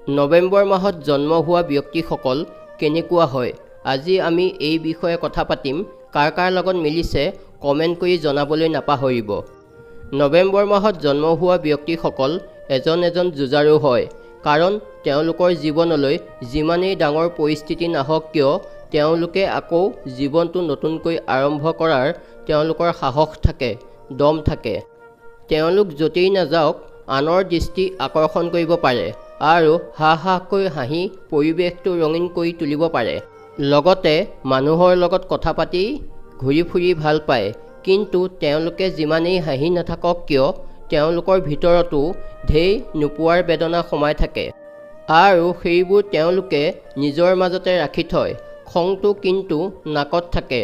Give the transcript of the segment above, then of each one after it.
নৱেম্বৰ মাহত জন্ম হোৱা ব্যক্তিসকল কেনেকুৱা হয়? আজি আমি এই বিষয়ে কথা পাতিম। কাৰ কাৰ লগত মিলিছে কমেণ্ট কৰি জনাবলৈ নাপাহৰিব। নৱেম্বৰ মাহত জন্ম হোৱা ব্যক্তিসকল এজন যুঁজাৰু হয়, কাৰণ তেওঁলোকৰ জীৱনলৈ যিমানেই ডাঙৰ পৰিস্থিতি নাহক কিয় তেওঁলোকে আকৌ জীৱনটো নতুনকৈ আৰম্ভ কৰাৰ তেওঁলোকৰ সাহস থাকে, দম থাকে। তেওঁলোক য'তেই নাযাওক আনৰ দৃষ্টি আকৰ্ষণ কৰিব পাৰে আৰু হাঁহকৈ হাঁহি পৰিৱেশটো ৰঙীন কৰি তুলিব পাৰে। লগতে মানুহৰ লগত কথা পাতি ঘূৰি ফুৰি ভাল পায়। কিন্তু তেওঁলোকে যিমানেই হাঁহি নাথাকক কিয় তেওঁলোকৰ ভিতৰতো ঢেৰ নোপোৱাৰ বেদনা সোমাই থাকে আৰু সেইবোৰ তেওঁলোকে নিজৰ মাজতে ৰাখি থয়। খংটো কিন্তু নাকত থাকে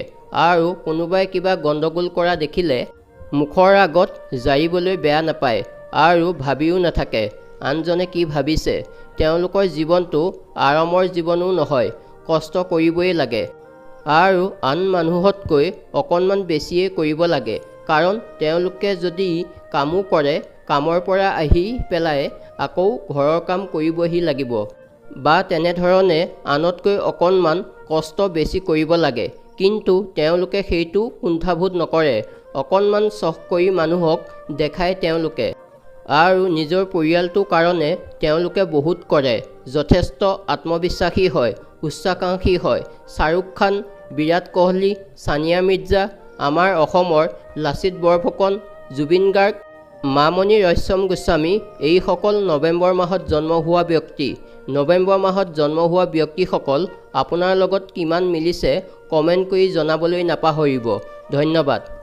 আৰু কোনোবাই কিবা গণ্ডগোল কৰা দেখিলে মুখৰ আগত জাৰিবলৈ বেয়া নাপায় আৰু ভাবিও নাথাকে আনজনে কি ভাবিছে। তেওঁলোকৰ জীৱনটো আৰামৰ জীৱনো নহয়, কষ্ট কৰিবই লাগে আৰু আন মানুহতকৈ অকণমান বেছিয়ে কৰিব লাগে। কাৰণ তেওঁলোকে যদি কামো কৰে, কামৰ পৰা আহি পেলাই আকৌ ঘৰৰ কাম কৰিবহি লাগিব বা তেনেধৰণে আনতকৈ অকণমান কষ্ট বেছি কৰিব লাগে। কিন্তু তেওঁলোকে সেইটো কুণ্ঠাবোধ নকৰে। অকণমান চখ কৰি মানুহক দেখায় তেওঁলোকে আৰু নিজৰ পৰিয়ালটোৰ কাৰণে তেওঁলোকে বহুত কৰে। যথেষ্ট আত্মবিশ্বাসী হয়, উচ্চাকাংক্ষী হয়। শ্বাহৰুখ খান, বিৰাট কোহলি, ছানিয়া মিৰ্জা, আমাৰ অসমৰ লাচিত বৰফুকন, জুবিন গাৰ্গ, মামণি ৰয়ছম গোস্বামী এইসকল নৱেম্বৰ মাহত জন্ম হোৱা ব্যক্তি। নৱেম্বৰ মাহত জন্ম হোৱা ব্যক্তিসকল আপোনাৰ লগত কিমান মিলিছে কমেণ্ট কৰি জনাবলৈ নাপাহৰিব। ধন্যবাদ।